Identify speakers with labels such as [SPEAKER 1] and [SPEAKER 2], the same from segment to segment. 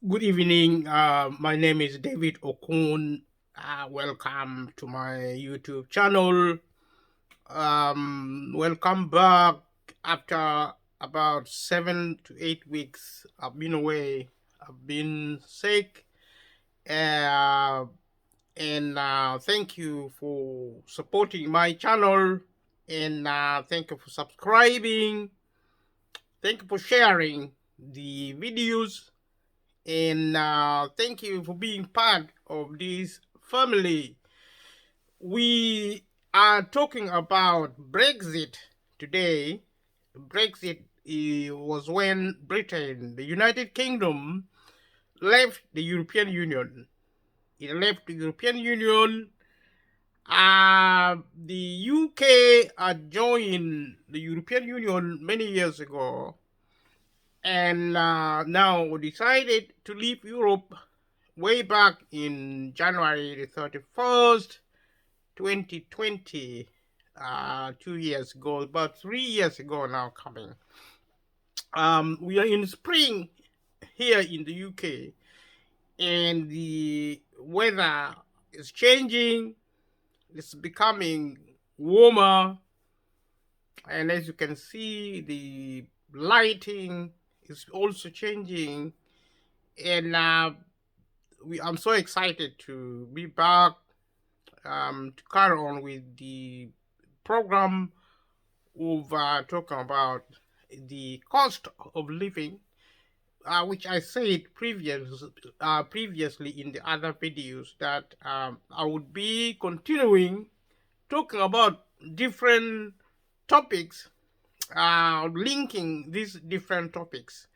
[SPEAKER 1] Good evening. My name is David Okun. Welcome to my YouTube channel. Welcome back after about 7 to 8 weeks. I've been away. I've been sick. Uh, and thank you for supporting my channel. And thank you for subscribing. Thank you for sharing the videos and thank you for being part of this family. We are talking about Brexit today. Brexit was when Britain, the United Kingdom, left the European Union. It left the European Union. The UK had joined the European Union many years ago, and now decided to leave Europe way back in January the 31st, 2020, 2 years ago, about 3 years ago now coming. We are in spring here in the UK, and the weather is changing, it's becoming warmer, and as you can see, the lighting is also changing, and I'm so excited to be back to carry on with the program of talking about the cost of living, which I said previously in the other videos that I would be continuing talking about different topics, linking these different topics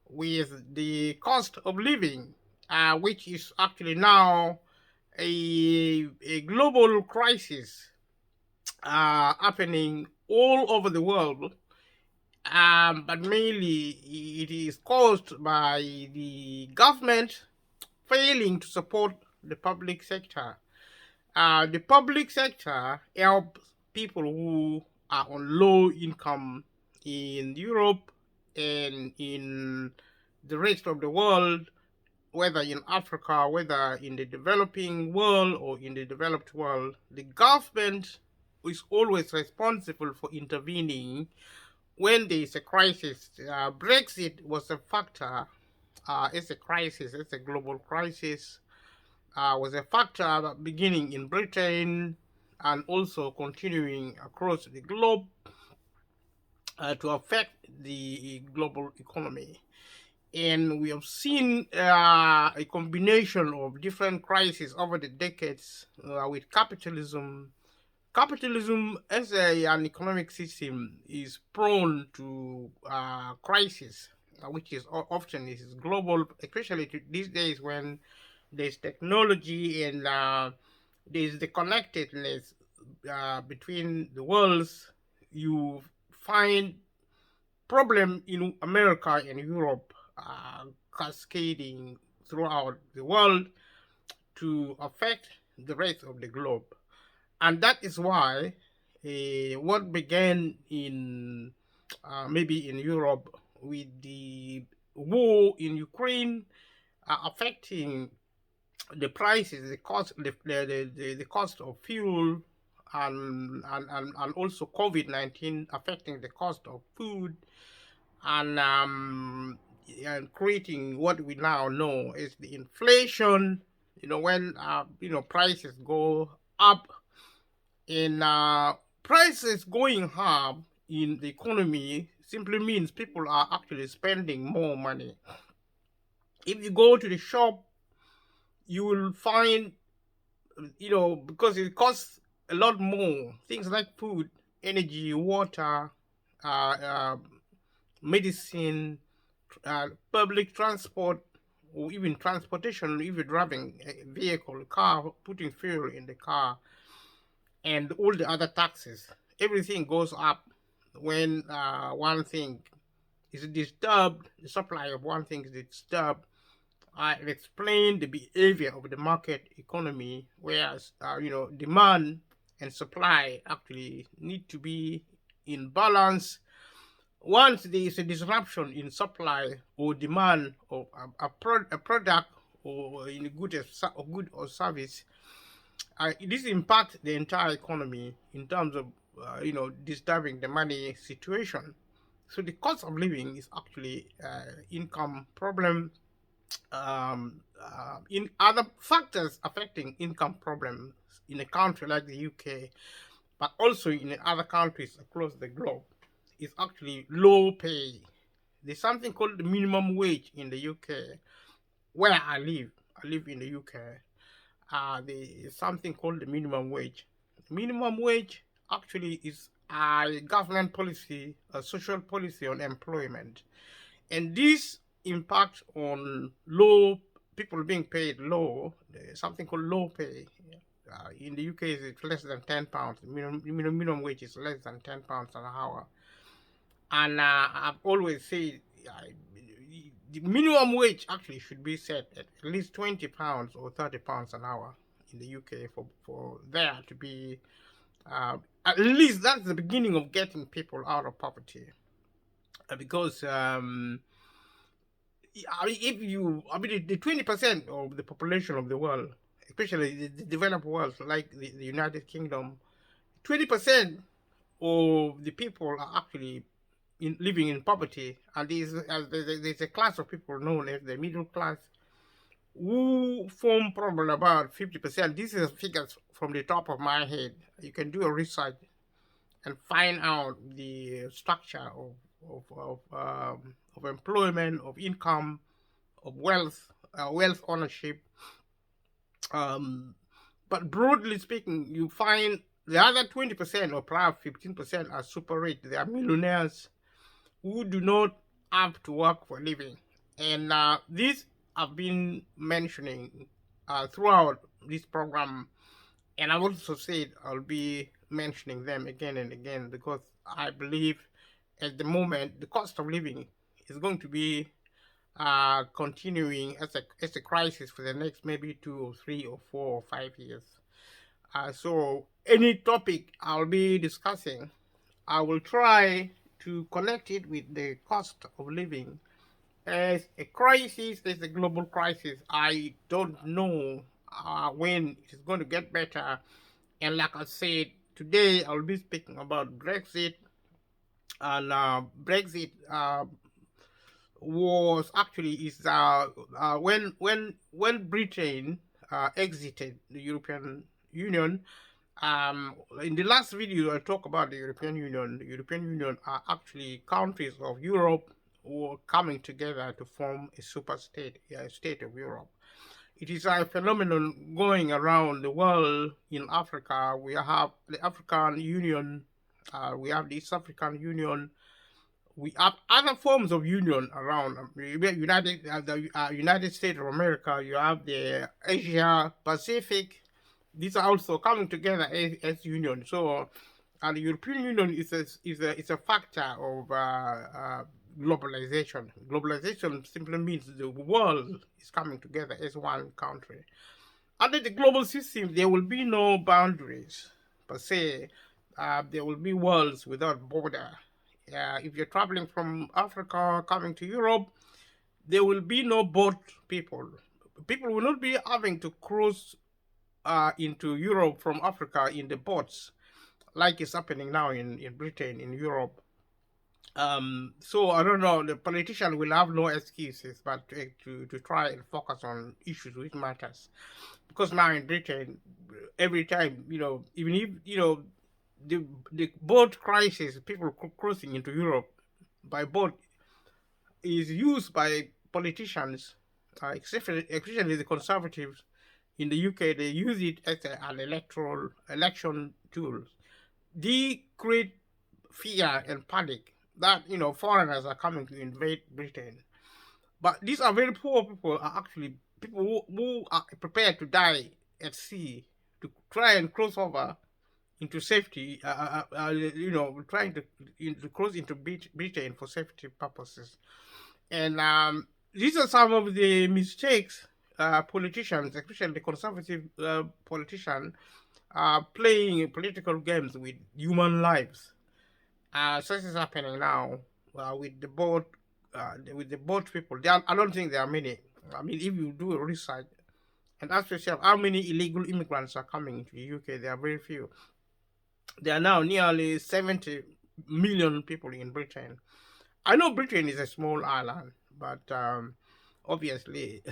[SPEAKER 1] with the cost of living, which is actually now a global crisis happening all over the world, but mainly it is caused by the government failing to support the public sector. The public sector helps people who are on low income in Europe and in the rest of the world, whether in Africa, whether in the developing world or in the developed world. The government is always responsible for intervening when there is a crisis. Brexit was a factor. It's a crisis. It's a global crisis. Was a factor beginning in Britain and also continuing across the globe to affect the global economy. And we have seen a combination of different crises over the decades with capitalism. Capitalism as an economic system is prone to crisis, which is often is global, especially these days when there's technology and there's the connectedness between the worlds. You find problem in America and Europe cascading throughout the world to affect the rest of the globe. And that is why what began in maybe in Europe with the war in Ukraine affecting the prices, the cost, the cost of fuel, and also COVID-19 affecting the cost of food, and creating what we now know is the inflation. When prices go up, and prices going up in the economy simply means people are actually spending more money. If you go to the shop, you will find, because it costs a lot more, things like food, energy, water, uh, uh, medicine, public transport, or even transportation, if you're driving a vehicle, car, putting fuel in the car, and all the other taxes. Everything goes up when one thing is disturbed, the supply of one thing is disturbed. I explained the behavior of the market economy, whereas demand and supply actually need to be in balance. once there is a disruption in supply or demand of a product or in a good or service, this impacts the entire economy in terms of disturbing the money situation. So the cost of living is actually income problem. In other factors affecting income problems in a country like the UK, but also in other countries across the globe, is actually low pay. There's something called the minimum wage in the UK, where I live. I live in the UK. There's something called the minimum wage. The minimum wage actually is a government policy, a social policy on employment, and this impacts on low people being paid low. Something called low pay. In the UK, it's less than £10. Minimum wage is less than £10 an hour. And I've always said the minimum wage actually should be set at least £20 or £30 an hour in the UK for there to be at least that's the beginning of getting people out of poverty. Because if you, the 20% of the population of the world, especially the developed world like the United Kingdom, 20% of the people are actually living in poverty, and there's a class of people known as the middle class who form probably about 50%. This is figures from the top of my head. You can do a research and find out the structure of employment, of income, of wealth ownership. But broadly speaking, you find the other 20% or perhaps 15% are super rich. They are millionaires who do not have to work for a living. And this I've been mentioning throughout this program, and I've also said I'll be mentioning them again and again because I believe at the moment the cost of living is going to be continuing as a crisis for the next maybe 2 or 3 or 4 or 5 years. So any topic I'll be discussing, I will try to connect it with the cost of living as a crisis, as a global crisis. I don't know when it is going to get better. And like I said, today I'll be speaking about Brexit. And Brexit was actually is when Britain exited the European Union. In the last video, I talked about the European Union. The European Union are actually countries of Europe who are coming together to form a super state, a state of Europe. It is a phenomenon going around the world. In Africa, we have the African Union, we have the East African Union, we have other forms of union around. The United States of America, you have the Asia Pacific. These are also coming together as union. So, the European Union is a factor of globalization. Globalization simply means the world is coming together as one country. Under the global system, there will be no boundaries per se. There will be worlds without border. If you're traveling from Africa coming to Europe, there will be no boat people. People will not be having to cross into Europe from Africa in the boats, like is happening now in Britain, in Europe. So I don't know. The politician will have no excuses but to try and focus on issues which matters, because now in Britain, every time even if the boat crisis, people crossing into Europe by boat, is used by politicians, especially the conservatives in the UK. They use it as an electoral election tool. They create fear and panic that foreigners are coming to invade Britain. But these are very poor people, are actually people who are prepared to die at sea to try and cross over into safety, trying to cross into Britain for safety purposes. And these are some of the mistakes politicians, especially the conservative politicians, are playing political games with human lives. Such is happening now with the boat people. I don't think there are many. I mean, if you do a research and ask yourself how many illegal immigrants are coming into the UK, there are very few. There are now nearly 70 million people in Britain. I know Britain is a small island, but obviously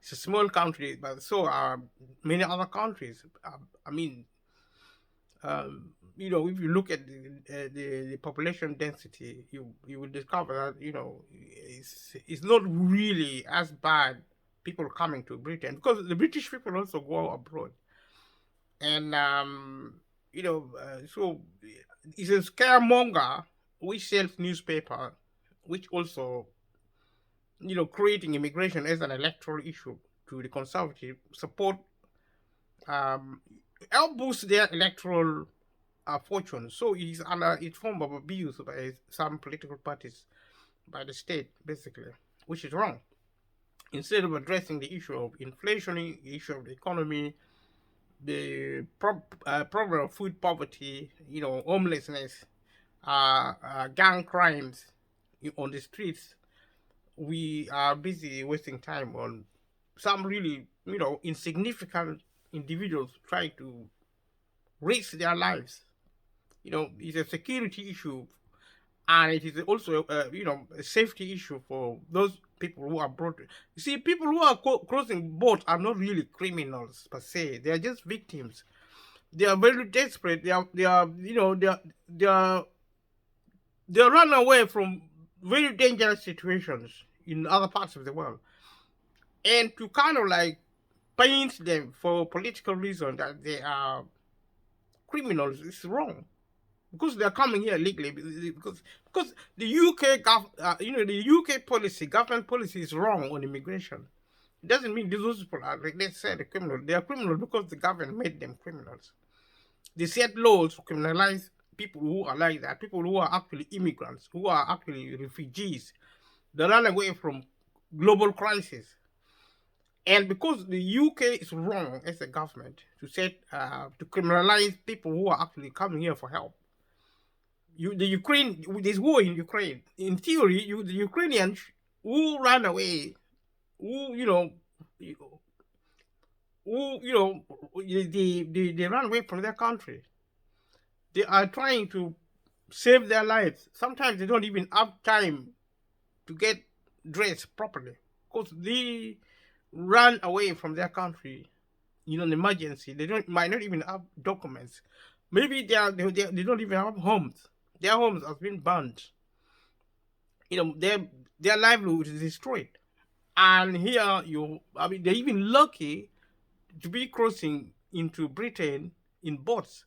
[SPEAKER 1] it's a small country, but so are many other countries. I mean, if you look at the population density, you will discover that it's not really as bad people coming to Britain because the British people also go abroad, and so it's a scaremonger which sells newspaper, which also creating immigration as an electoral issue to the conservative support um, help boost their electoral fortune. So it's under its form of abuse by some political parties, by the state, basically, which is wrong. Instead of addressing the issue of inflation, the issue of the economy, the problem of food poverty, homelessness, gang crimes on the streets, we are busy wasting time on some really, insignificant individuals trying to risk their lives. It's a security issue, and it is also, a safety issue for those people who are brought. You see, people who are crossing boats are not really criminals per se. They are just victims. They are very desperate. They run away from very dangerous situations in other parts of the world, and to kind of like paint them for political reasons that they are criminals is wrong because they are coming here legally because the the UK policy, government policy is wrong on immigration. It doesn't mean those people are, like, let's say, the criminal. They are criminals because the government made them criminals. They set laws to criminalize people who are like that, people who are actually immigrants, who are actually refugees. They run away from global crisis. And because the UK is wrong as a government to criminalize people who are actually coming here for help. There's war in Ukraine. In theory, the Ukrainians who ran away, who who they run away from their country. They are trying to save their lives. Sometimes they don't even have time to get dressed properly because they run away from their country in an emergency. They might not even have documents. Maybe they don't even have homes. Their homes have been burned. Their livelihood is destroyed. And here they're even lucky to be crossing into Britain in boats.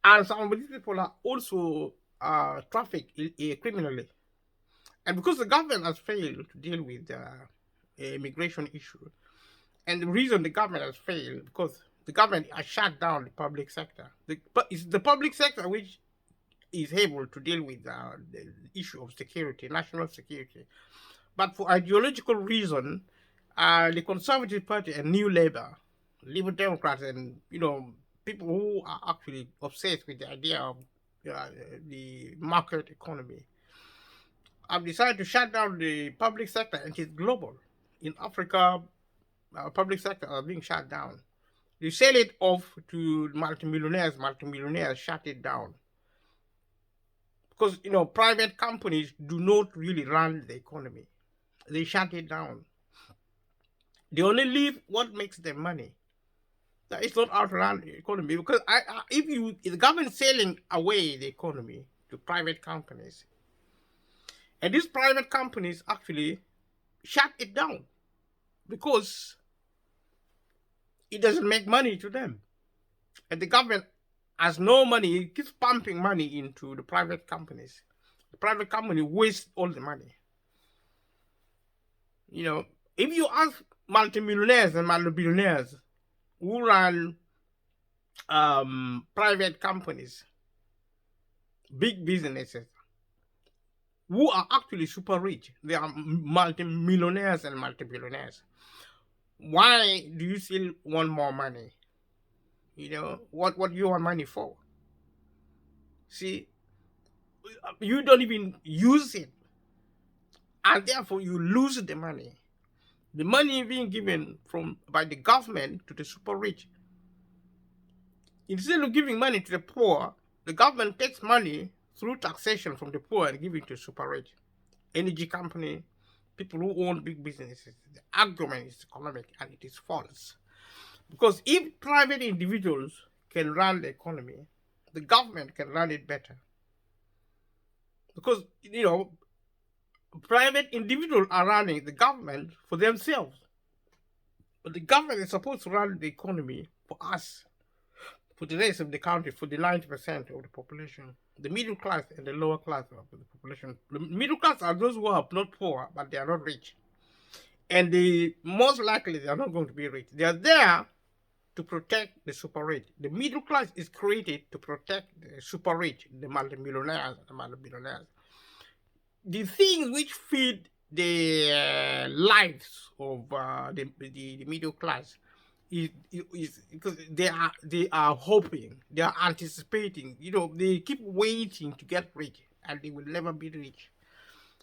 [SPEAKER 1] And some of these people are also trafficked criminally. And because the government has failed to deal with the immigration issue, and the reason the government has failed because the government has shut down the public sector. But it's the public sector which is able to deal with the issue of security, national security. But for ideological reason, the Conservative Party and New Labour, Liberal Democrats, and people who are actually obsessed with the idea of the market economy, have decided to shut down the public sector, and it's global. In Africa, public sector are being shut down. You sell it off to multimillionaires shut it down. Because, private companies do not really run the economy. They shut it down. They only leave what makes them money. That is not how to run the economy. Because if the government selling away the economy to private companies, and these private companies actually shut it down because it doesn't make money to them. And the government has no money. It keeps pumping money into the private companies. The private company wastes all the money. If you ask multimillionaires and multibillionaires who run private companies, big businesses, who are actually super rich, they are multimillionaires and multibillionaires. Why do you still want more money? What do you want money for? See, you don't even use it, and therefore you lose the money. The money being given from by the government to the super rich. Instead of giving money to the poor, the government takes money through taxation from the poor and give it to super rich. Energy company, people who own big businesses. The argument is economic and it is false. Because if private individuals can run the economy, the government can run it better. Because, private individuals are running the government for themselves. But the government is supposed to run the economy for us, for the rest of the country, for the 90% of the population, the middle class and the lower class of the population. The middle class are those who are not poor, but they are not rich. And most likely they are not going to be rich. They are there to protect the super rich. The middle class is created to protect the super rich, the multimillionaires, the multi-billionaires. The things which feed the lives of the middle class is because they are hoping, they are anticipating. They keep waiting to get rich, and they will never be rich.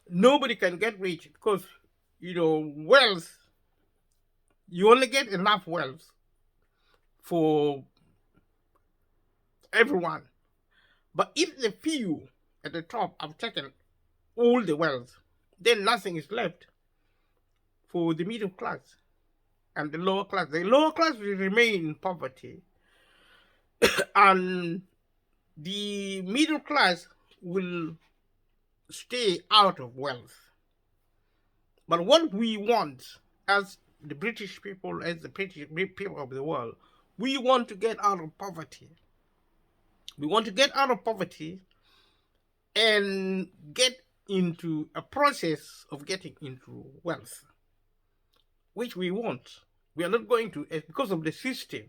[SPEAKER 1] Nobody can get rich because wealth. You only get enough wealth for everyone. But if the few at the top have taken all the wealth, then nothing is left for the middle class and the lower class. The lower class will remain in poverty, and the middle class will stay out of wealth. But what we want as the British people, as the British people of the world, we want to get out of poverty. We want to get out of poverty and get into a process of getting into wealth, which we want. We are not going to, because of the system.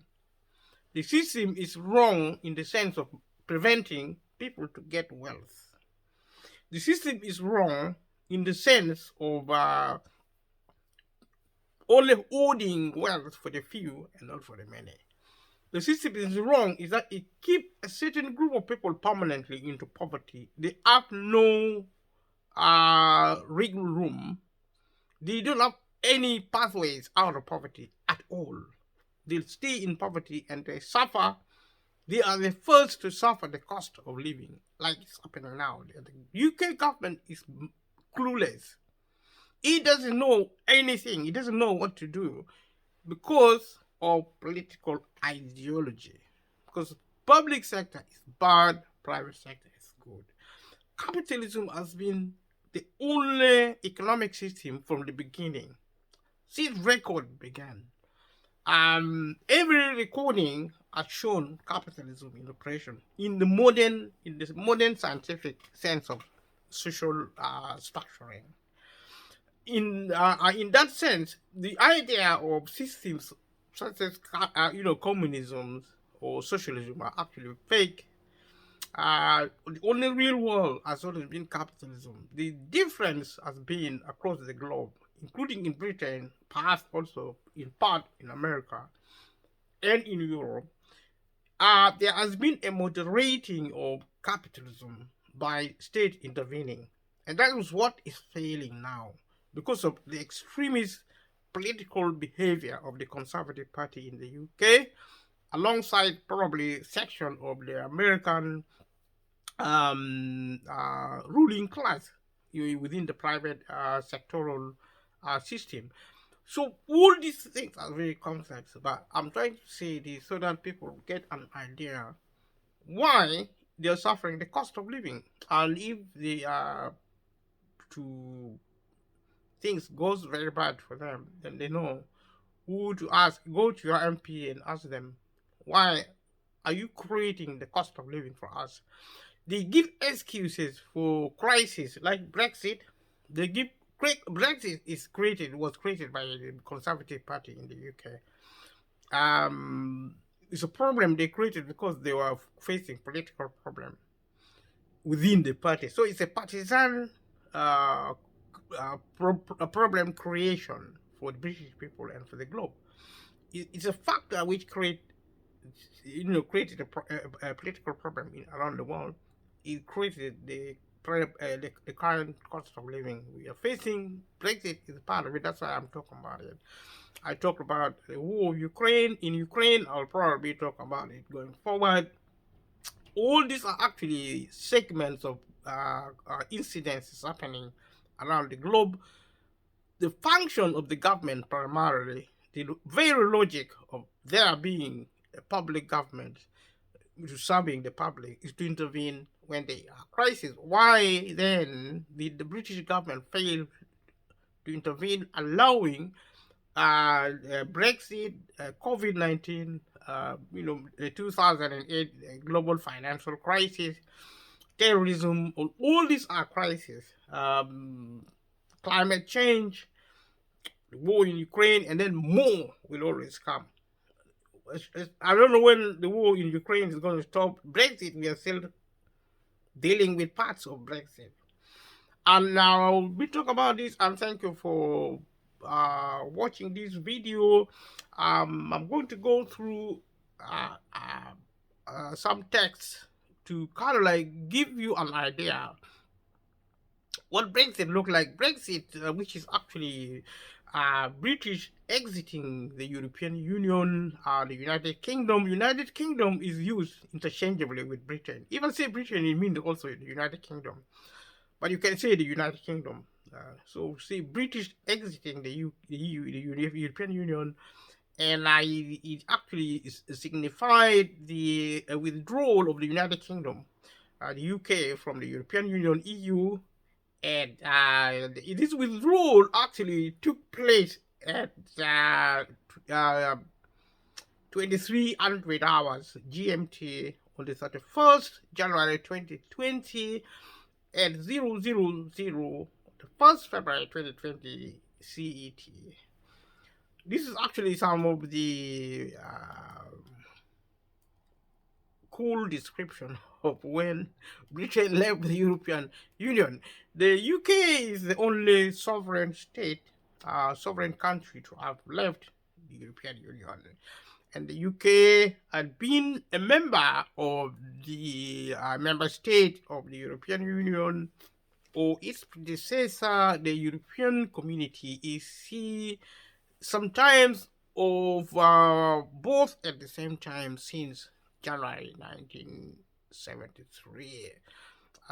[SPEAKER 1] The system is wrong in the sense of preventing people to get wealth. The system is wrong in the sense of only holding wealth for the few and not for the many. The system is wrong is that it keeps a certain group of people permanently into poverty. They have no wiggle room. They don't have any pathways out of poverty at all. They'll stay in poverty and they suffer. They are the first to suffer the cost of living, like it's happening now. The UK government is clueless. It doesn't know anything. It doesn't know what to do because of political ideology. Because public sector is bad, private sector is good. Capitalism has been the only economic system from the beginning, since record began. Every recording has shown capitalism in operation in the modern scientific sense of social structuring. In that sense, the idea of systems such as communism or socialism are actually fake. The only real world has always been capitalism. The difference has been across the globe, including in Britain, perhaps also in part in America and in Europe. There has been a moderating of capitalism by state intervening, and that is what is failing now because of the extremist political behavior of the Conservative Party in the UK, alongside probably section of the American ruling class within the private sectoral system. So all these things are very complex, but I'm trying to say this so that people get an idea why they're suffering the cost of living, and if they are to things goes very bad for them, then they know who to ask. Go to your MP and ask them, why are you creating the cost of living for us? They give excuses for crisis like Brexit. They give Brexit was created by the Conservative Party in the UK. It's a problem they created because they were facing political problem within the party. So it's a partisan problem creation for the British people and for the globe. It's a factor which created a political problem around the world. It created the the current cost of living we are facing. Brexit is part of it. That's why I'm talking about it. I talked about the war of Ukraine. In Ukraine, I'll probably talk about it going forward. All these are actually segments of incidents happening around the globe. The function of the government primarily, the very logic of there being a public government serving the public, is to intervene when there are crises. Why then did the British government fail to intervene, allowing Brexit, COVID-19, the 2008 global financial crisis, terrorism, all these are crises. Climate change, the war in Ukraine, and then more will always come. I don't know when the war in Ukraine is going to stop. Brexit, we are still dealing with parts of Brexit. And now we talk about this, and thank you for watching this video. I'm going to go through some texts to kind of like give you an idea what Brexit looked like. Brexit, which is actually British exiting the European Union, the United Kingdom. United Kingdom is used interchangeably with Britain. Even say Britain, it means also the United Kingdom. But you can say the United Kingdom. So see, British exiting the EU, the European Union, and it actually signified the withdrawal of the United Kingdom, the UK, from the European Union, EU, and this withdrawal actually took place at 2300 hours GMT on the 31st January 2020 at 000 the 1st February 2020 CET. This is actually some of the cool description of when Britain left the European Union. The UK is the only sovereign state, sovereign country to have left the European Union. And the UK had been a member of the member state of the European Union, or its predecessor, the European Community, EC, sometimes of both at the same time since January 1973.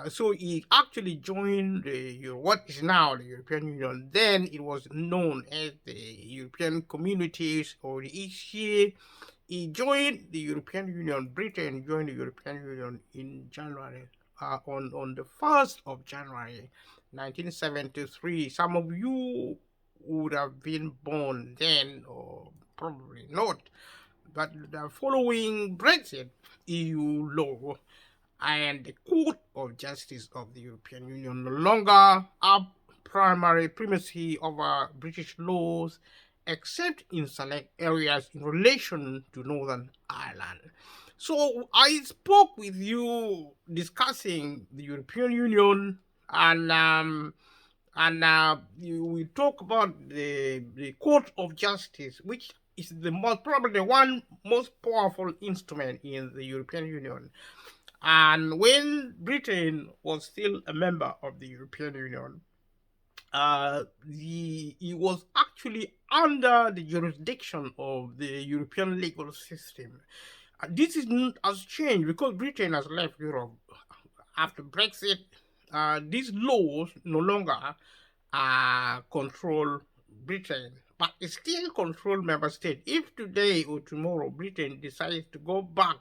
[SPEAKER 1] So he actually joined what is now the European Union. Then it was known as the European Communities, or the EC. He joined the European Union. Britain joined the European Union in January, on the 1st of January 1973. Some of you would have been born then, or probably not. But following Brexit, EU law and the Court of Justice of the European Union no longer have primary primacy over British laws, except in select areas in relation to Northern Ireland. So I spoke with you discussing the European Union, and we talk about the Court of Justice, which is the probably the one most powerful instrument in the European Union. And when Britain was still a member of the European Union, it was actually under the jurisdiction of the European legal system. This has changed because Britain has left Europe after Brexit. These laws no longer control Britain, but it still control member states. If today or tomorrow Britain decides to go back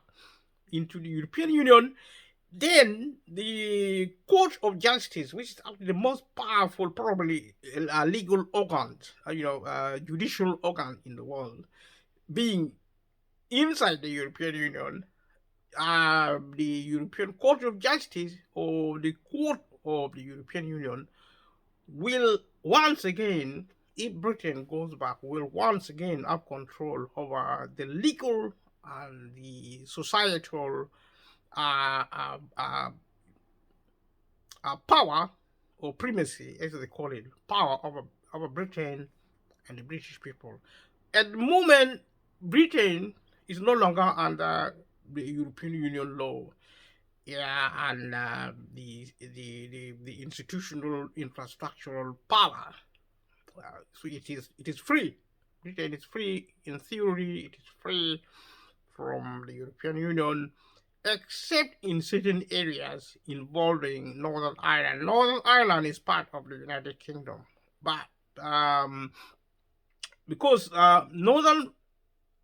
[SPEAKER 1] into the European Union, then the Court of Justice, which is the most powerful, probably legal organ, judicial organ in the world, being inside the European Union, the European Court of Justice, or the Court of the European Union, will once again, if Britain goes back, will once again have control over the legal and the societal power, or primacy, as they call it, power over Britain and the British people. At the moment, Britain is no longer under the European Union law. yeah, and the institutional infrastructural power. So it is free. Britain is free in theory. It is free from the European Union, except in certain areas involving Northern Ireland. Northern Ireland is part of the United Kingdom, but um, because Northern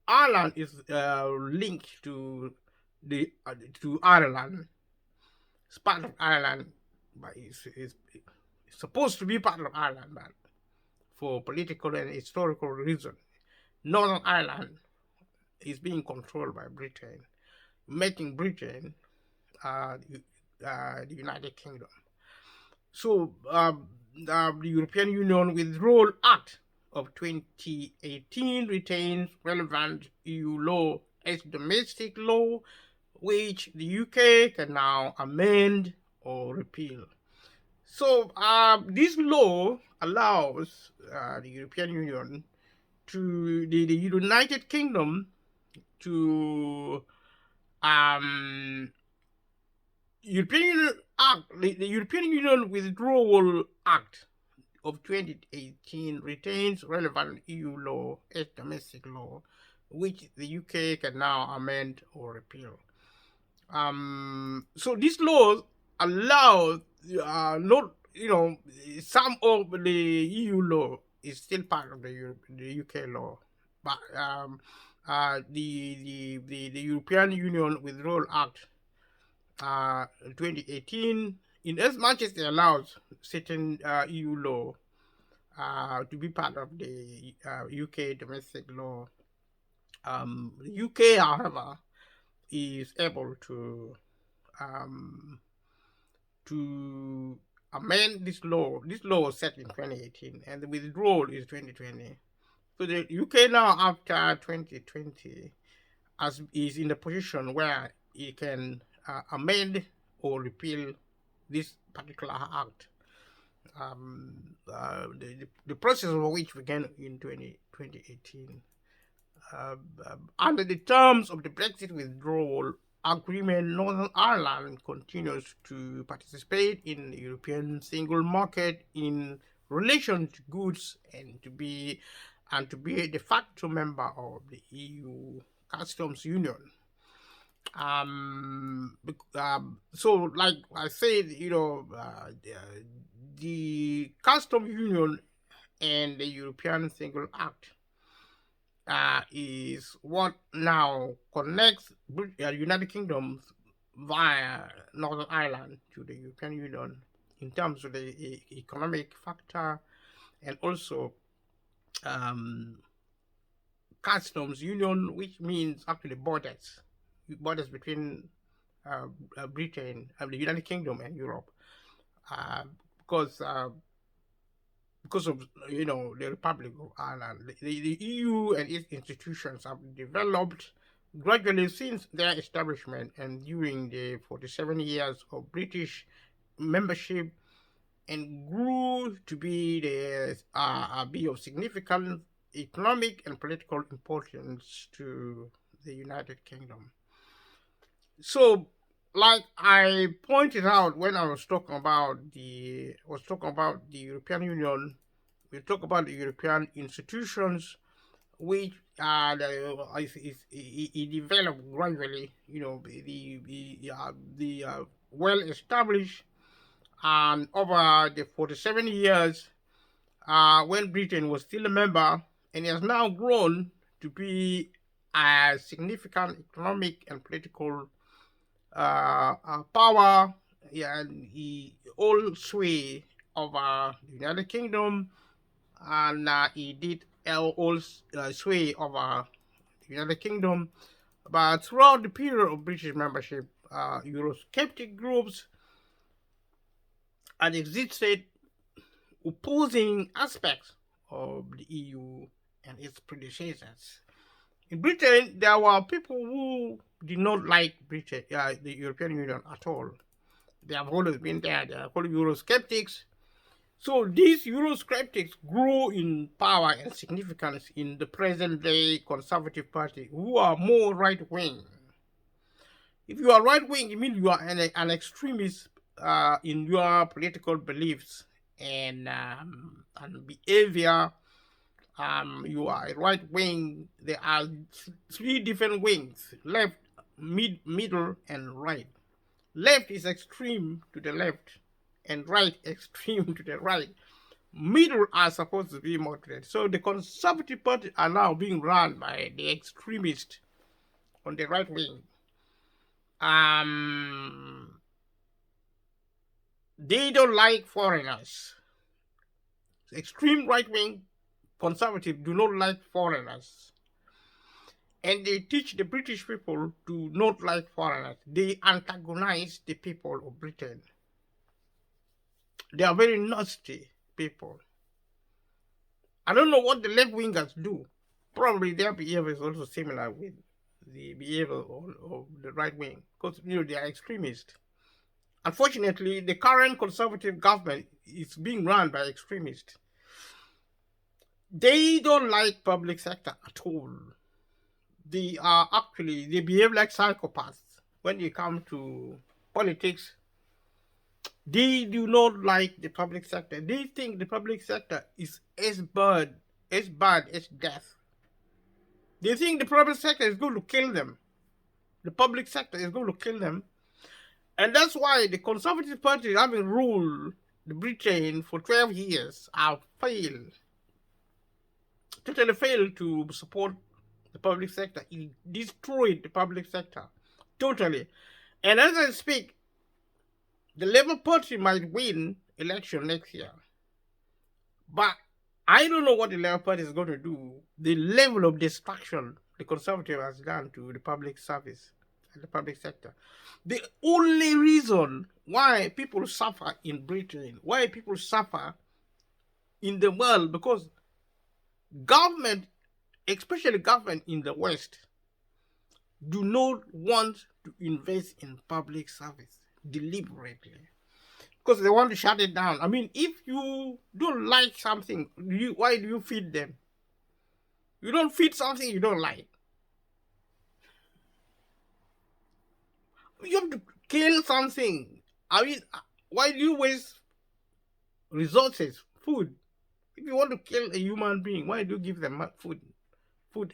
[SPEAKER 1] Ireland is linked the to Ireland, it's part of Ireland, but it's supposed to be part of Ireland, but for political and historical reasons, Northern Ireland is being controlled by Britain, making Britain uh, the United Kingdom. So the European Union Withdrawal Act of 2018 retains relevant EU law as domestic law, which the UK can now amend or repeal. So this law allows the European Union the United Kingdom to European Union Act, the European Union Withdrawal Act of 2018 retains relevant EU law as domestic law, which the UK can now amend or repeal. So these laws allow not some of the EU law is still part of the UK law, but the European Union Withdrawal Act 2018, in as much as it allows certain EU law to be part of the UK domestic law, the UK, however, is able um, to amend this law. This law was set in 2018, and the withdrawal is 2020. So the UK now, after 2020, is in the position where it can amend or repeal this particular act. The process of which began in 2018. Under the terms of the Brexit withdrawal agreement, Northern Ireland continues to participate in the European single market in relation to goods and to be a de facto member of the EU customs union. So like I said, the customs union and the European Single Act is what now connects United Kingdom via Northern Ireland to the European Union in terms of the economic factor and also customs union, which means actually borders between Britain, the United Kingdom, and Europe, because of the Republic of Ireland. The EU and its institutions have developed gradually since their establishment and during the 47 years of British membership, and grew to be of significant economic and political importance to the United Kingdom. So, like I pointed out when I was talking about the European Union, we talk about the European institutions, which it developed gradually. The well established, and over the 47 years when Britain was still a member, and it has now grown to be a significant economic and political power, and he all sway over the United Kingdom, and he did all sway over the United Kingdom. But throughout the period of British membership, Eurosceptic groups had existed opposing aspects of the EU and its predecessors. In Britain, there were people who did not like Britain, the European Union at all. They have always been there. They are called Eurosceptics. So these Eurosceptics grew in power and significance in the present-day Conservative Party, who are more right-wing. If you are right wing, it means you are an extremist in your political beliefs and behavior. You are a right wing. There are three different wings: left, middle, and right. Left is extreme to the left, and right extreme to the right. Middle are supposed to be moderate. So the Conservative Party are now being run by the extremists on the right wing. They don't like foreigners. Extreme right wing conservatives do not like foreigners. And they teach the British people to not like foreigners. They antagonize the people of Britain. They are very nasty people. I don't know what the left wingers do. Probably their behavior is also similar with the behavior of the right wing, because they are extremists. Unfortunately, the current conservative government is being run by extremists. They don't like public sector at all. They behave like psychopaths when you come to politics. They do not like the public sector. They think the public sector is as bad as death. They think the private sector is going to kill them. The public sector is going to kill them. And that's why the Conservative Party, having ruled Britain for 12 years, have totally failed to support the public sector. It destroyed the public sector totally. And as I speak, the Labour Party might win election next year. But I don't know what the Labour Party is going to do. The level of destruction the Conservative has done to the public service and the public sector. The only reason why people suffer in Britain, why people suffer in the world, because government, especially government in the West, do not want to invest in public service deliberately, because they want to shut it down. I mean, if you don't like something, why do you feed them? You don't feed something you don't like. You have to kill something. I mean, why do you waste resources, food? If you want to kill a human being, why do you give them food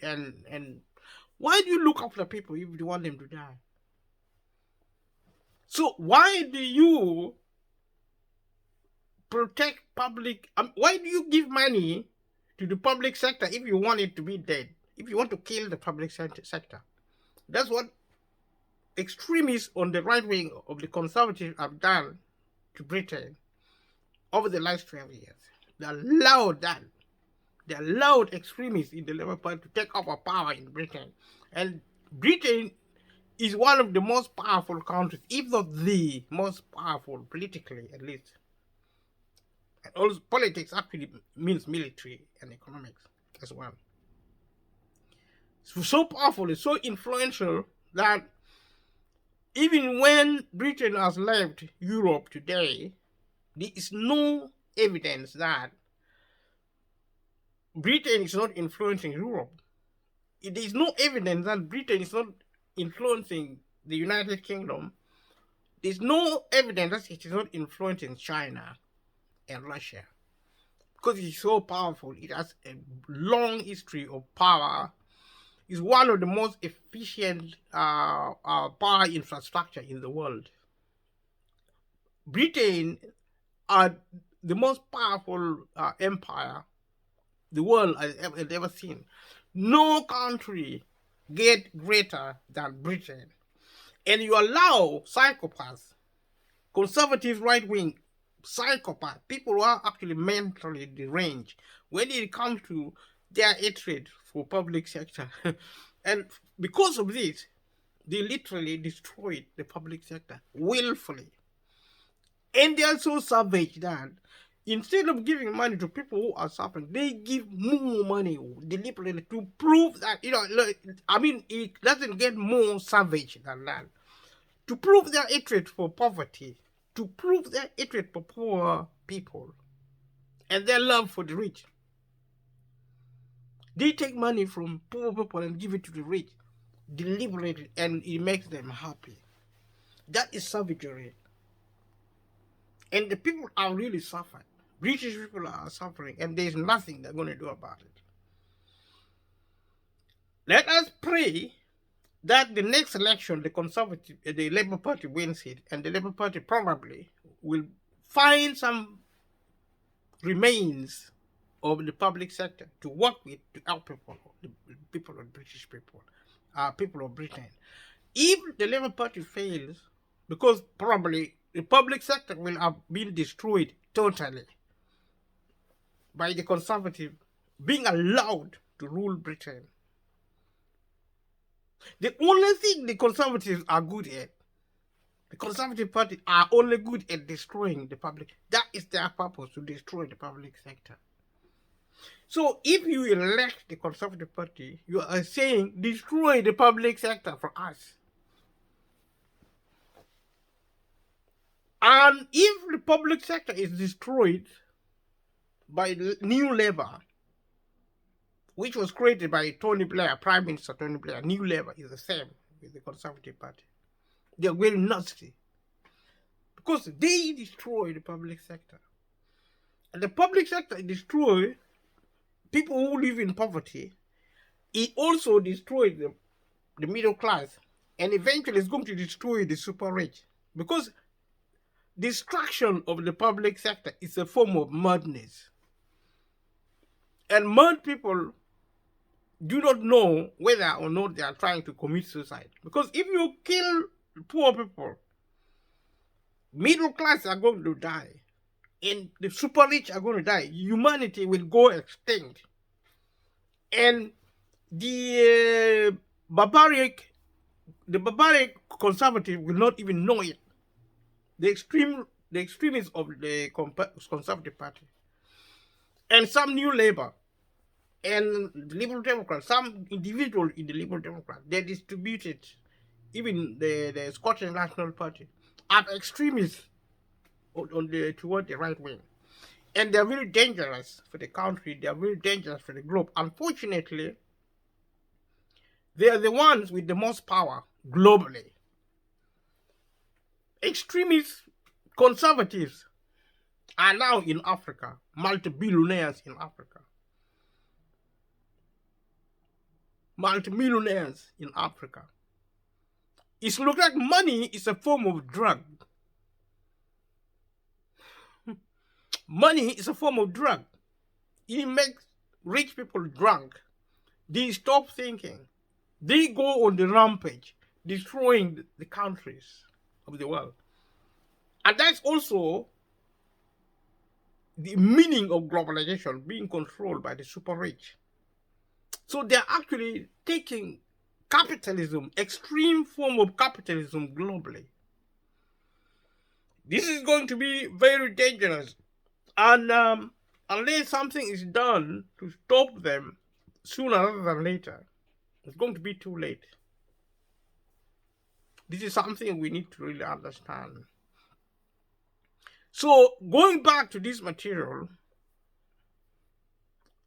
[SPEAKER 1] and why do you look after people if you want them to die? So why do you protect public? Why do you give money to the public sector if you want it to be dead? If you want to kill the public sector, that's what extremists on the right wing of the Conservatives have done to Britain over the last 12 years. They allowed that. They allowed extremists in the Labour Party to take over power in Britain. And Britain is one of the most powerful countries, if not the most powerful, politically at least. And also, politics actually means military and economics as well. It's so powerful, it's so influential that even when Britain has left Europe today, there is no evidence that Britain is not influencing Europe. There is no evidence that Britain is not influencing the United Kingdom. There's no evidence that it is not influencing China and Russia, because it's so powerful. It has a long history of power. It's one of the most efficient power infrastructure in the world. Britain are the most powerful empire the world has ever seen. No country get greater than Britain. And you allow psychopaths, conservative right-wing psychopaths, people who are actually mentally deranged when it comes to their hatred for public sector. And because of this, they literally destroyed the public sector willfully. And they are so savage that instead of giving money to people who are suffering, they give more money deliberately to prove that, I mean, it doesn't get more savage than that. To prove their hatred for poverty, to prove their hatred for poor people, and their love for the rich. They take money from poor people and give it to the rich. deliberately, and it makes them happy. That is savagery. And the people are really suffering. British people are suffering, and there's nothing they're going to do about it. Let us pray that the next election, the Labour Party wins it, and the Labour Party probably will find some remains of the public sector to work with to help people, the people of British people, people of Britain. If the Labour Party fails, because probably the public sector will have been destroyed totally by the Conservative being allowed to rule Britain. The only thing the Conservatives are good at, the Conservative Party are only good at destroying the public. That is their purpose, to destroy the public sector. So if you elect the Conservative Party, you are saying destroy the public sector for us. And if the public sector is destroyed by New Labour, which was created by Tony Blair, Prime Minister Tony Blair, New Labour is the same with the Conservative Party. They are very nasty because they destroy the public sector. And the public sector destroys people who live in poverty. It also destroys the middle class, and eventually it's going to destroy the super rich, because destruction of the public sector is a form of madness. And mad people do not know whether or not they are trying to commit suicide. Because if you kill poor people, middle class are going to die, and the super rich are going to die. Humanity will go extinct. And the barbaric conservative will not even know it. The extremists of the Conservative Party, and some New Labour, and the Liberal Democrats, some individuals in the Liberal Democrats, they distributed, even the Scottish National Party, are extremists toward the right wing. And they're very dangerous for the country, they're very dangerous for the globe. Unfortunately, they are the ones with the most power globally. Extremist conservatives are now in Africa, multi-billionaires in Africa. Multi-millionaires in Africa. It looks like money is a form of drug. Money is a form of drug. It makes rich people drunk. They stop thinking. They go on the rampage, destroying the countries of the world. And that's also the meaning of globalization, being controlled by the super rich. So they're actually taking capitalism, extreme form of capitalism globally. This is going to be very dangerous. And unless something is done to stop them sooner rather than later, it's going to be too late. This is something we need to really understand. So going back to this material,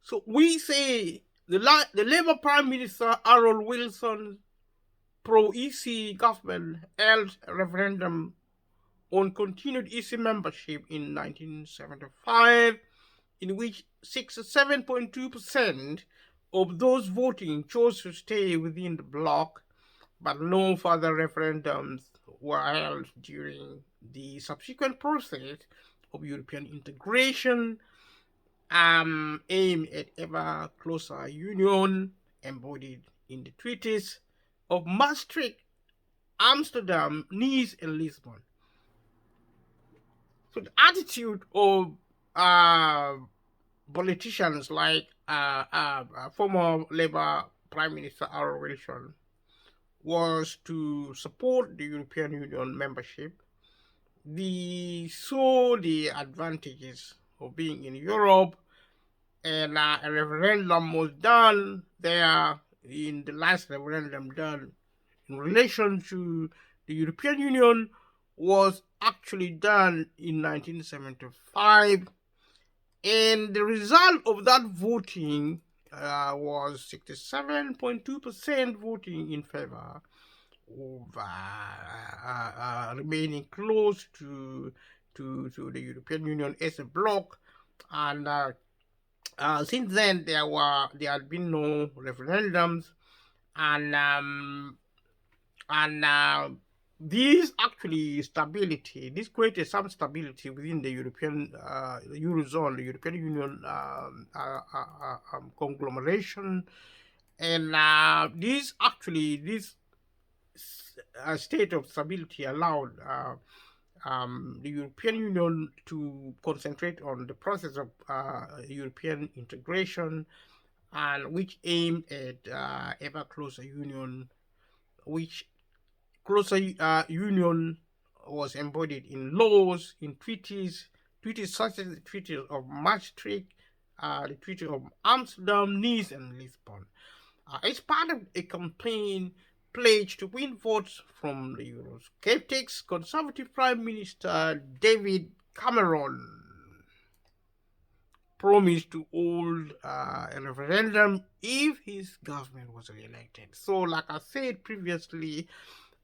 [SPEAKER 1] so we say the Labour Prime Minister Harold Wilson's pro-EC government held a referendum on continued EC membership in 1975, in which 67.2% of those voting chose to stay within the bloc, but no further referendums were held during the subsequent process of European integration, aimed at ever closer union embodied in the treaties of Maastricht, Amsterdam, Nice, and Lisbon. So the attitude of politicians like former Labour Prime Minister Harold Wilson was to support the European Union membership. They saw the advantages of being in Europe, and a referendum was done there, in the last referendum done in relation to the European Union was actually done in 1975, and the result of that voting was 67.2% voting in favor of remaining close to the European Union as a bloc, and since then there had been no referendums, and and this actually stability, this created some stability within the European Eurozone, the European Union conglomeration, and this state of stability allowed the European Union to concentrate on the process of European integration, and which aimed at ever closer union, which closer union was embodied in laws, in treaties such as the Treaty of Maastricht, the Treaty of Amsterdam, Nice, and Lisbon. It's part of a campaign pledged to win votes from the Eurosceptics. Conservative Prime Minister David Cameron promised to hold a referendum if his government was re-elected. So, like I said previously,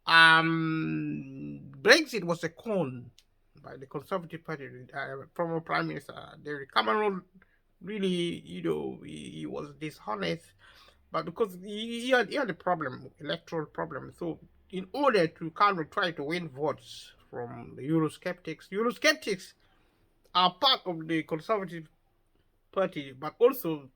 [SPEAKER 1] Brexit was a con by the Conservative Party. Former Prime Minister David Cameron really, he was dishonest, but because he had a problem, electoral problem. So, in order to kind of try to win votes from the Eurosceptics are part of the Conservative Party, but also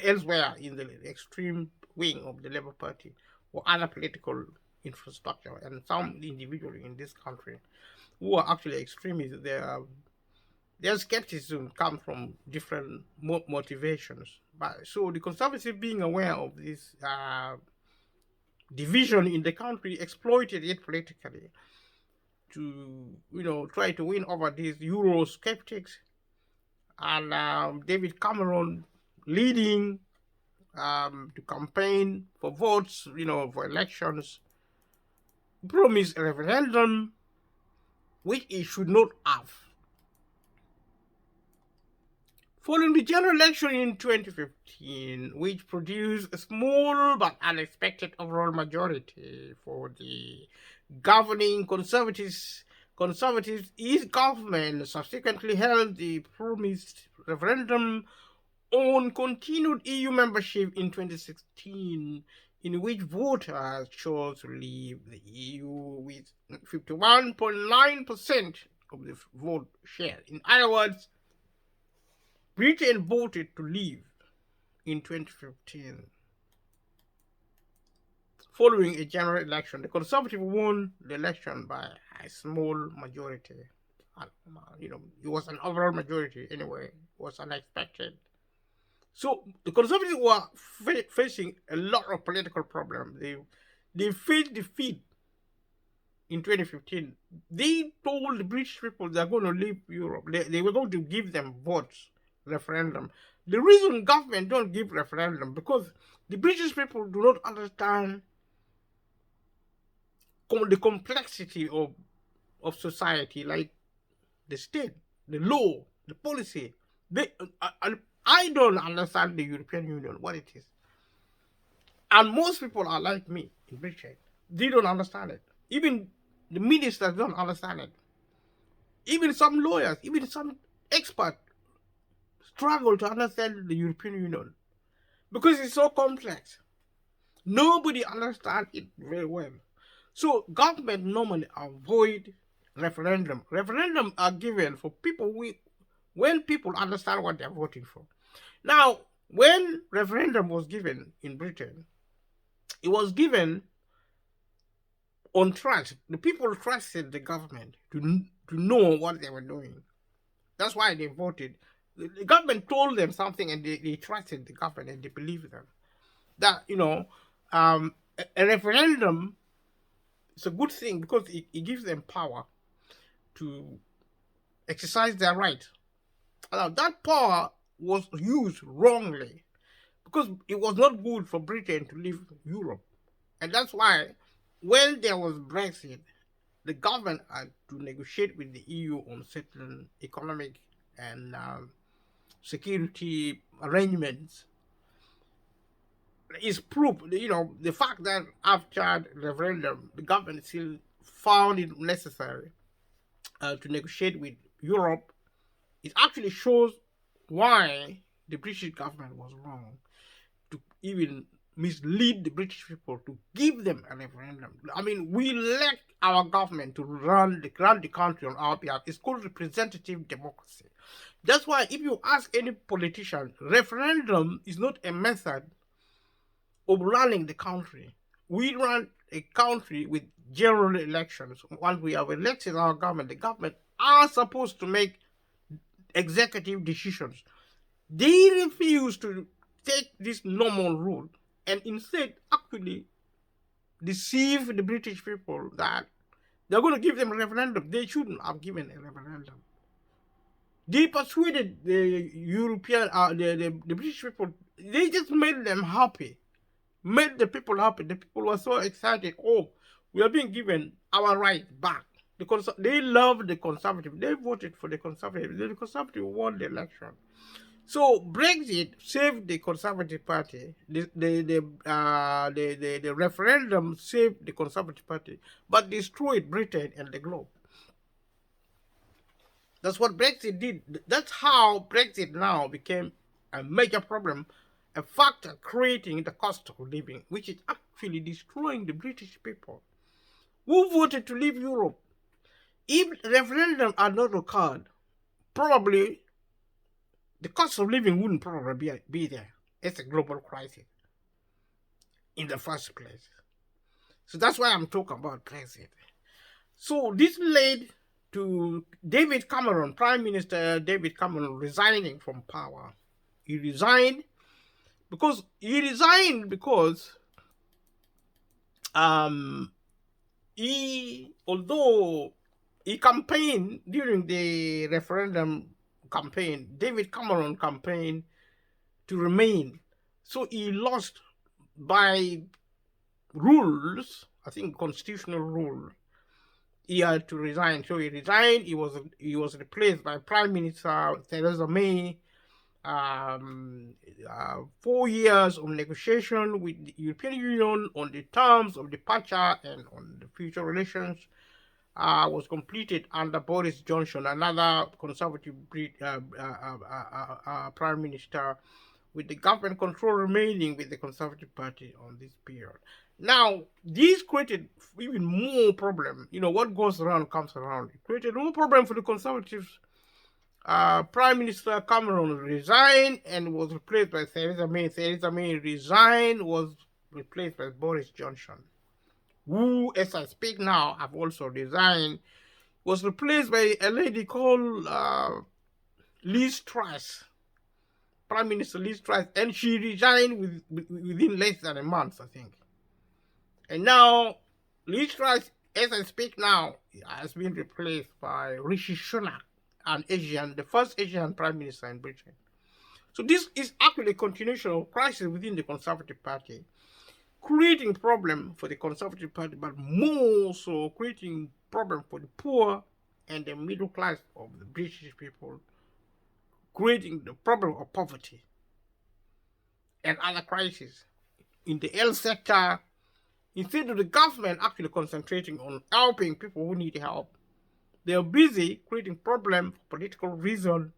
[SPEAKER 1] elsewhere in the extreme wing of the Labour Party or other political infrastructure, and some individuals in this country who are actually extremists. Their skepticism comes from different motivations. But so the Conservatives, being aware of this division in the country, exploited it politically to try to win over these Eurosceptics, and David Cameron leading to campaign for votes, for elections, promised a referendum which it should not have. Following the general election in 2015, which produced a small but unexpected overall majority for the governing Conservatives, his government subsequently held the promised referendum on continued EU membership in 2016, in which voters chose to leave the EU with 51.9% of the vote share. In other words, Britain voted to leave in 2015. Following a general election, the Conservative won the election by a small majority. It was an overall majority anyway. It was unexpected. So the Conservatives were facing a lot of political problems. They faced defeat in 2015. They told the British people they're going to leave Europe. They were going to give them votes, referendum. The reason government don't give referendum because the British people do not understand the complexity of society, like the state, the law, the policy. I don't understand the European Union, what it is. And most people are like me in Britain. They don't understand it. Even the ministers don't understand it. Even some lawyers, even some experts struggle to understand the European Union because it's so complex. Nobody understands it very well. So government normally avoid referendum. Referendum are given for people when people understand what they're voting for. Now, when referendum was given in Britain, it was given on trust. The people trusted the government to know what they were doing. That's why they voted. The government told them something and they trusted the government and they believed them. That, a referendum is a good thing because it gives them power to exercise their right. Now, that power was used wrongly because it was not good for Britain to leave Europe. And that's why when there was Brexit, the government had to negotiate with the EU on certain economic and security arrangements. is proof. The fact that after the referendum, the government still found it necessary to negotiate with Europe. It actually shows why the British government was wrong to even mislead the British people to give them a referendum. I mean, we let our government to run the country on our behalf. It's called representative democracy. That's why if you ask any politician, referendum is not a method of running the country. We run a country with general elections. Once we have elected our government, the government are supposed to make executive decisions. They refuse to take this normal route and instead actually deceive the British people that they're going to give them a referendum. They shouldn't have given a referendum. They persuaded the European, the British people. They just made them happy, made the people happy. The people were so excited. Oh, we are being given our right back. Because they love the conservative. They voted for the conservative. The conservative won the election. So Brexit saved the Conservative Party. The referendum saved the Conservative Party, but destroyed Britain and the globe. That's what Brexit did. That's how Brexit now became a major problem, a factor creating the cost of living, which is actually destroying the British people who voted to leave Europe. If referendum had not occurred, probably the cost of living wouldn't probably be there. It's a global crisis in the first place. So that's why I'm talking about Brexit. So this led to David Cameron, Prime Minister David Cameron, resigning from power. He resigned because although he campaigned during the referendum campaign, David Cameron campaigned to remain. So he lost by rules, I think constitutional rule. He had to resign. So he resigned. He was replaced by Prime Minister Theresa May. 4 years of negotiation with the European Union on the terms of departure and on the future relations was completed under Boris Johnson, another conservative prime minister, with the government control remaining with the Conservative Party on this period. Now, this created even more problem. What goes around comes around. It created more problem for the Conservatives. Prime Minister Cameron resigned and was replaced by Theresa May. Theresa May resigned, was replaced by Boris Johnson, who, as I speak now, have also resigned, was replaced by a lady called Liz Truss, Prime Minister Liz Truss, and she resigned within less than a month, I think. And now, Liz Truss, as I speak now, has been replaced by Rishi Sunak, the first Asian Prime Minister in Britain. So this is actually a continuation of crisis within the Conservative Party, creating problem for the Conservative Party, but more so creating problem for the poor and the middle class of the British people, creating the problem of poverty and other crises in the health sector. Instead of the government actually concentrating on helping people who need help, they are busy creating problems for political reasons,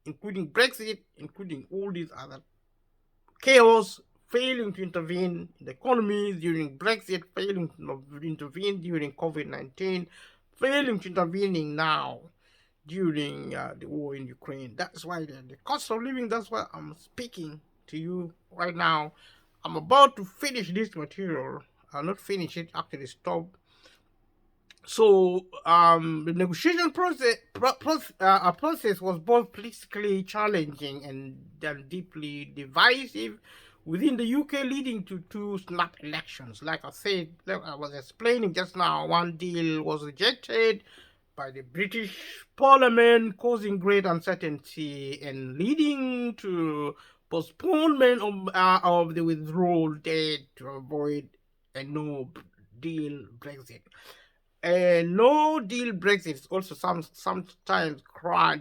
[SPEAKER 1] including Brexit, including all these other chaos, failing to intervene in the economy during Brexit, failing to intervene during COVID-19, failing to intervene now during the war in Ukraine. That's why the cost of living, that's why I'm speaking to you right now. I'm about to finish this material. I'll not finish it, actually stop. So the negotiation process was both politically challenging and deeply divisive within the UK, leading to two snap elections. Like I said, like I was explaining just now, one deal was rejected by the British Parliament, causing great uncertainty and leading to postponement of the withdrawal date to avoid a no-deal Brexit. A no-deal Brexit is also sometimes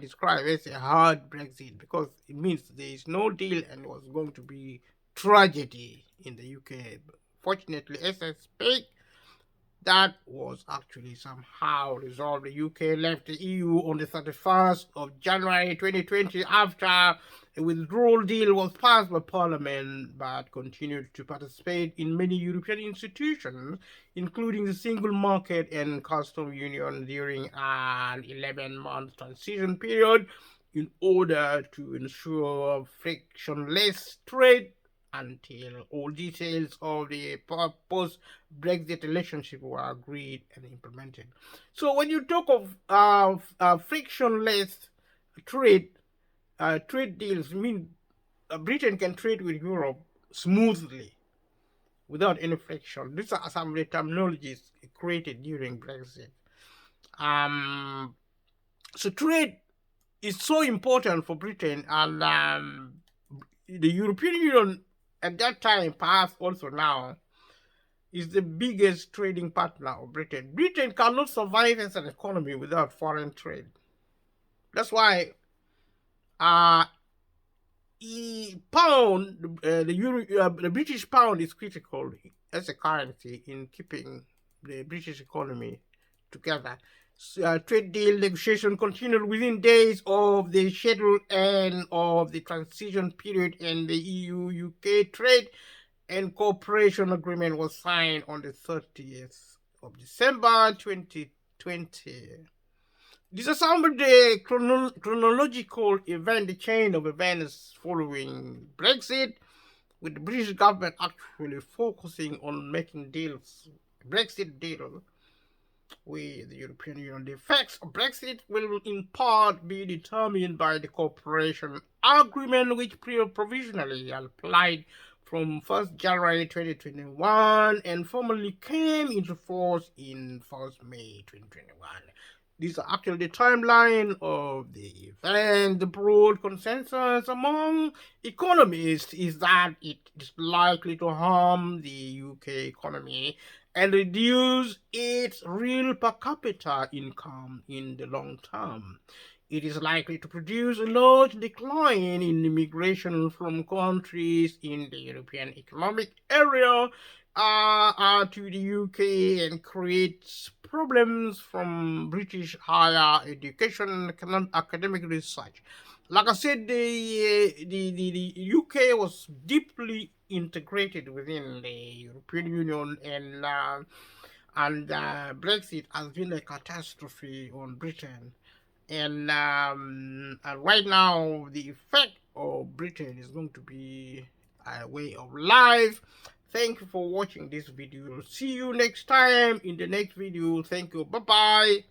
[SPEAKER 1] described as a hard Brexit, because it means there is no deal and was going to be tragedy in the UK. Fortunately, as I speak, that was actually somehow resolved. The UK left the EU on the 31st of January 2020 after a withdrawal deal was passed by Parliament, but continued to participate in many European institutions, including the Single Market and Custom Union during an 11-month transition period in order to ensure frictionless trade until all details of the post-Brexit relationship were agreed and implemented. So when you talk of frictionless trade, trade deals mean Britain can trade with Europe smoothly without any friction. These are some of the terminologies created during Brexit. So trade is so important for Britain, and the European Union at that time, perhaps also now, is the biggest trading partner of Britain. Britain cannot survive as an economy without foreign trade. That's why the British pound is critical as a currency in keeping the British economy together. Trade deal negotiation continued within days of the scheduled end of the transition period, and the EU-UK trade and cooperation agreement was signed on the 30th of December 2020. These are some of the chronological event, the chain of events following Brexit, with the British government actually focusing on making deals, Brexit deal with the European Union. The effects of Brexit will in part be determined by the cooperation agreement, which provisionally applied from 1st January 2021 and formally came into force in 1st May 2021. These are actually the timeline of the event. The broad consensus among economists is that it is likely to harm the UK economy and reduce its real per capita income in the long term. It is likely to produce a large decline in immigration from countries in the European Economic Area to the UK and creates problems from British higher education and academic research. Like I said, the UK was deeply integrated within the European Union, and Brexit has been a catastrophe on Britain. And right now, the effect of Britain is going to be a way of life. Thank you for watching this video. See you next time in the next video. Thank you. Bye-bye.